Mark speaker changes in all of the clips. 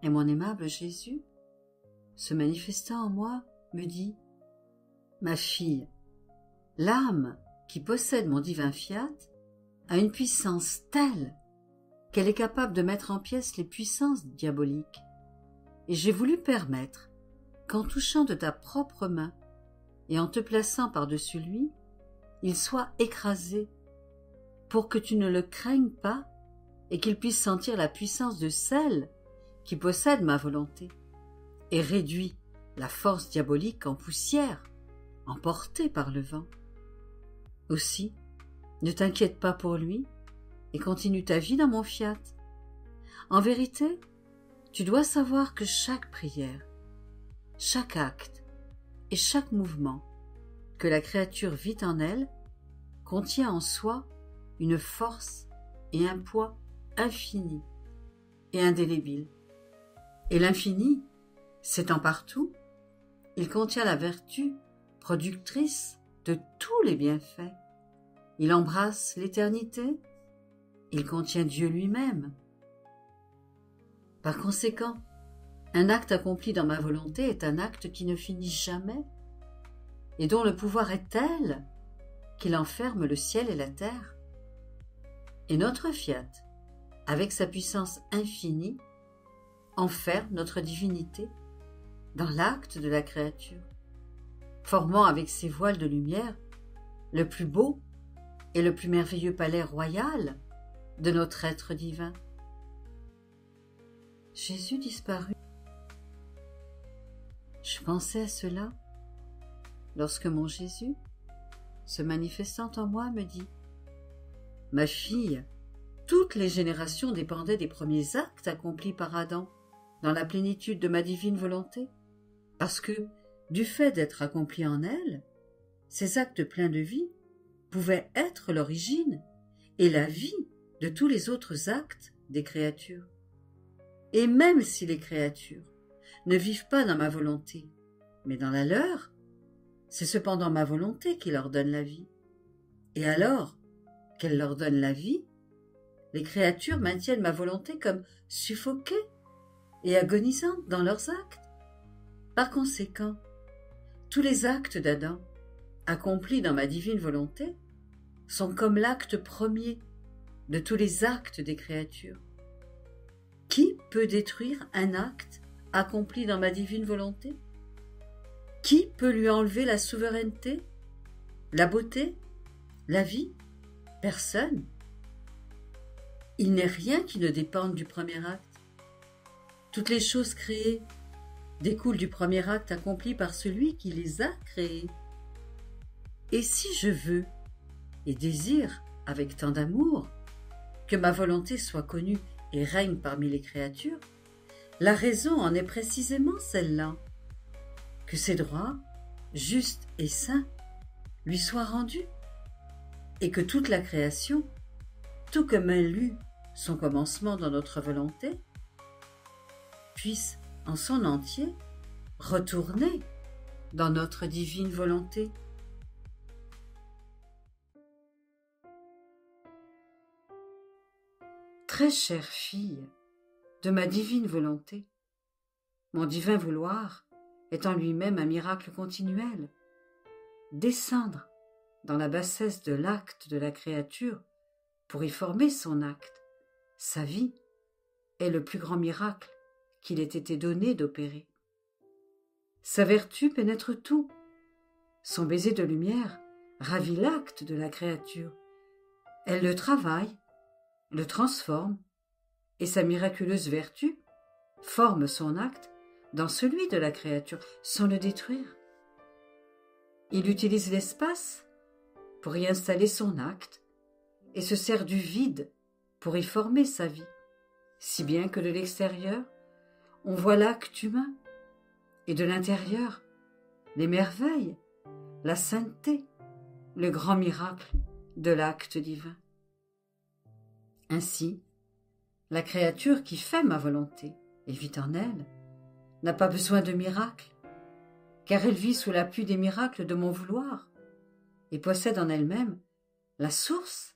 Speaker 1: Et mon aimable Jésus, se manifestant en moi, me dit « Ma fille, l'âme qui possède mon divin fiat a une puissance telle qu'elle est capable de mettre en pièces les puissances diaboliques. Et j'ai voulu permettre qu'en touchant de ta propre main et en te plaçant par-dessus lui, il soit écrasé pour que tu ne le craignes pas et qu'il puisse sentir la puissance de celle qui possède ma volonté et réduit la force diabolique en poussière, emportée par le vent. Aussi, ne t'inquiète pas pour lui et continue ta vie dans mon fiat. En vérité, tu dois savoir que chaque prière, chaque acte et chaque mouvement que la créature vit en elle contient en soi une force et un poids infini et indélébile. Et l'infini, s'étend partout, il contient la vertu productrice de tous les bienfaits. Il embrasse l'éternité, il contient Dieu lui-même. Par conséquent, un acte accompli dans ma volonté est un acte qui ne finit jamais et dont le pouvoir est tel qu'il enferme le ciel et la terre. Et notre fiat, avec sa puissance infinie, enferme notre divinité dans l'acte de la créature, formant avec ses voiles de lumière le plus beau et le plus merveilleux palais royal de notre être divin. Jésus disparut. Je pensais à cela lorsque mon Jésus, se manifestant en moi, me dit « Ma fille, toutes les générations dépendaient des premiers actes accomplis par Adam dans la plénitude de ma divine volonté, parce que, du fait d'être accomplis en elle, ces actes pleins de vie pouvaient être l'origine et la vie de tous les autres actes des créatures. Et même si les créatures ne vivent pas dans ma volonté, mais dans la leur, c'est cependant ma volonté qui leur donne la vie. Et alors qu'elle leur donne la vie, les créatures maintiennent ma volonté comme suffoquée et agonisante dans leurs actes. Par conséquent, tous les actes d'Adam, accomplis dans ma divine volonté, sont comme l'acte premier de tous les actes des créatures. Qui peut détruire un acte accompli dans ma divine volonté? Qui peut lui enlever la souveraineté, la beauté, la vie? Personne. Il n'est rien qui ne dépende du premier acte. Toutes les choses créées découlent du premier acte accompli par celui qui les a créées. Et si je veux et désire avec tant d'amour que ma volonté soit connue et règne parmi les créatures, la raison en est précisément celle-là, que ses droits, justes et saints, lui soient rendus, et que toute la création, tout comme elle eut son commencement dans notre volonté, puisse en son entier retourner dans notre divine volonté. Très chère fille de ma divine volonté, mon divin vouloir est en lui-même un miracle continuel. Descendre dans la bassesse de l'acte de la créature pour y former son acte, sa vie, est le plus grand miracle qu'il ait été donné d'opérer. Sa vertu pénètre tout. Son baiser de lumière ravit l'acte de la créature. Elle le travaille, le transforme, et sa miraculeuse vertu forme son acte dans celui de la créature sans le détruire. Il utilise l'espace pour y installer son acte et se sert du vide pour y former sa vie, si bien que de l'extérieur, on voit l'acte humain et de l'intérieur, les merveilles, la sainteté, le grand miracle de l'acte divin. Ainsi, la créature qui fait ma volonté et vit en elle n'a pas besoin de miracle, car elle vit sous l'appui des miracles de mon vouloir et possède en elle-même la source,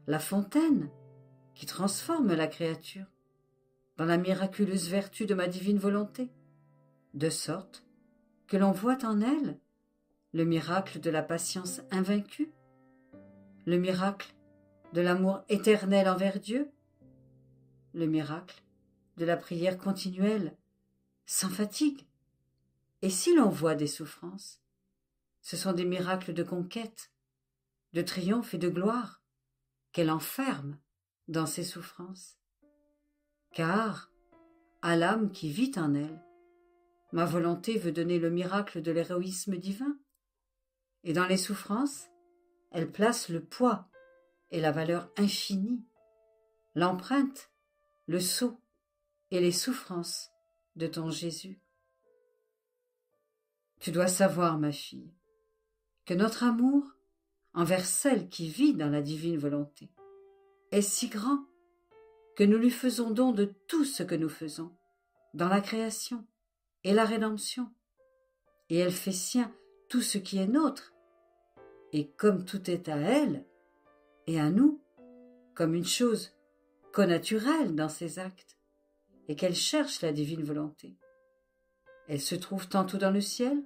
Speaker 1: la fontaine qui transforme la créature. dans la miraculeuse vertu de ma divine volonté, de sorte que l'on voit en elle le miracle de la patience invaincue, le miracle de l'amour éternel envers Dieu, le miracle de la prière continuelle, sans fatigue. Et si l'on voit des souffrances, ce sont des miracles de conquête, de triomphe et de gloire qu'elle enferme dans ses souffrances. Car, à l'âme qui vit en elle, ma volonté veut donner le miracle de l'héroïsme divin, et dans les souffrances, elle place le poids et la valeur infinie, l'empreinte, le sceau et les souffrances de ton Jésus. Tu dois savoir, ma fille, que notre amour envers celle qui vit dans la divine volonté est si grand que nous lui faisons don de tout ce que nous faisons dans la création et la rédemption, et elle fait sien tout ce qui est nôtre, et comme tout est à elle et à nous, comme une chose connaturelle dans ses actes, et qu'elle cherche la divine volonté. Elle se trouve tantôt dans le ciel,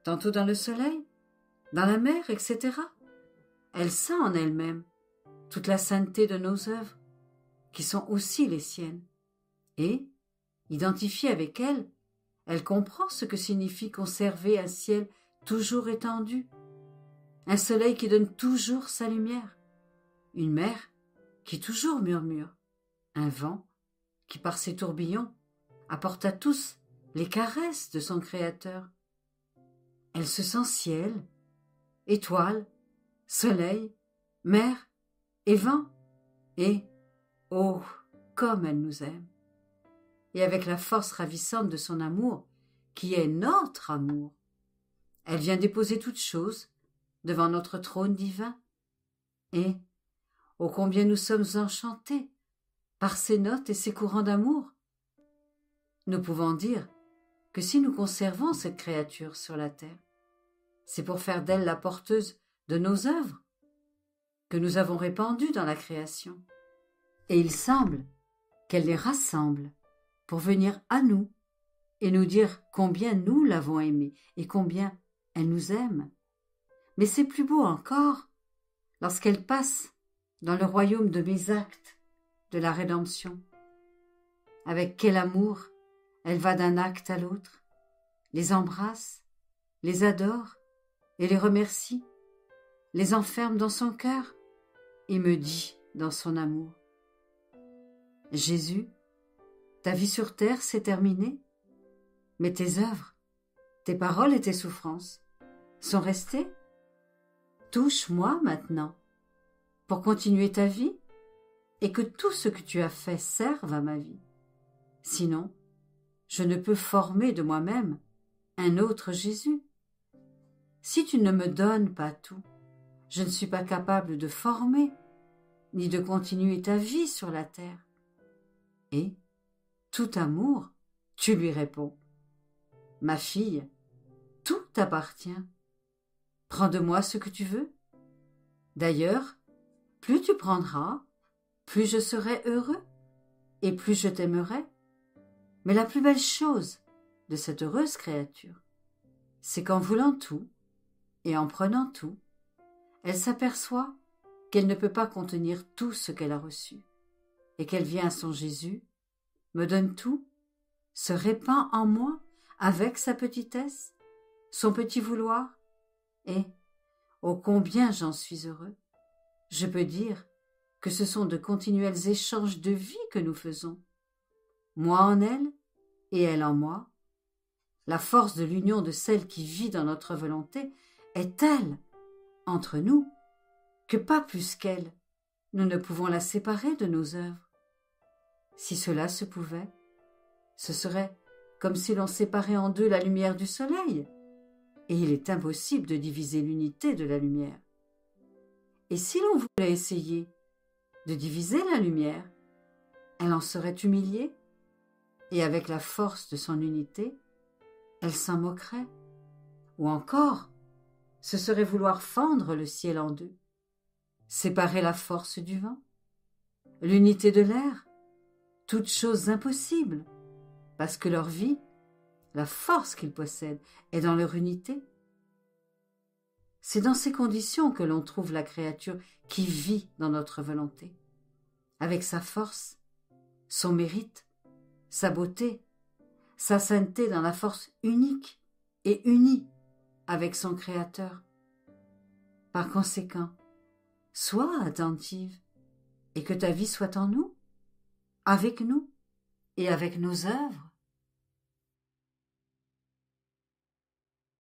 Speaker 1: tantôt dans le soleil, dans la mer, etc. Elle sent en elle-même toute la sainteté de nos œuvres, qui sont aussi les siennes, et, identifiée avec elle, elle comprend ce que signifie conserver un ciel toujours étendu, un soleil qui donne toujours sa lumière, une mer qui toujours murmure, un vent qui par ses tourbillons apporte à tous les caresses de son Créateur. Elle se sent ciel, étoile, soleil, mer et vent, et, oh, comme elle nous aime! Et avec la force ravissante de son amour, qui est notre amour, elle vient déposer toutes choses devant notre trône divin, et, ô combien nous sommes enchantés par ces notes et ces courants d'amour! Nous pouvons dire que si nous conservons cette créature sur la terre, c'est pour faire d'elle la porteuse de nos œuvres que nous avons répandues dans la création. Et il semble qu'elle les rassemble pour venir à nous et nous dire combien nous l'avons aimée et combien elle nous aime. Mais c'est plus beau encore lorsqu'elle passe dans le royaume de mes actes, de la rédemption. Avec quel amour elle va d'un acte à l'autre, les embrasse, les adore et les remercie, les enferme dans son cœur et me dit dans son amour: Jésus, ta vie sur terre s'est terminée, mais tes œuvres, tes paroles et tes souffrances sont restées. Touche-moi maintenant pour continuer ta vie et que tout ce que tu as fait serve à ma vie. Sinon, je ne peux former de moi-même un autre Jésus. Si tu ne me donnes pas tout, je ne suis pas capable de former ni de continuer ta vie sur la terre. Et, tout amour, tu lui réponds: Ma fille, tout t'appartient. Prends de moi ce que tu veux. D'ailleurs, plus tu prendras, plus je serai heureux et plus je t'aimerai. Mais la plus belle chose de cette heureuse créature, c'est qu'en voulant tout et en prenant tout, elle s'aperçoit qu'elle ne peut pas contenir tout ce qu'elle a reçu, et qu'elle vient à son Jésus, me donne tout, se répand en moi avec sa petitesse, son petit vouloir, et, ô combien j'en suis heureux, je peux dire que ce sont de continuels échanges de vie que nous faisons, moi en elle et elle en moi. La force de l'union de celle qui vit dans notre volonté est telle entre nous que pas plus qu'elle, nous ne pouvons la séparer de nos œuvres. Si cela se pouvait, ce serait comme si l'on séparait en deux la lumière du soleil, et il est impossible de diviser l'unité de la lumière. Et si l'on voulait essayer de diviser la lumière, elle en serait humiliée, et avec la force de son unité, elle s'en moquerait. Ou encore, ce serait vouloir fendre le ciel en deux, séparer la force du vent, l'unité de l'air, toutes choses impossibles, parce que leur vie, la force qu'ils possèdent, est dans leur unité. C'est dans ces conditions que l'on trouve la créature qui vit dans notre volonté, avec sa force, son mérite, sa beauté, sa sainteté dans la force unique et unie avec son Créateur. Par conséquent, sois attentive et que ta vie soit en nous, avec nous et avec nos œuvres.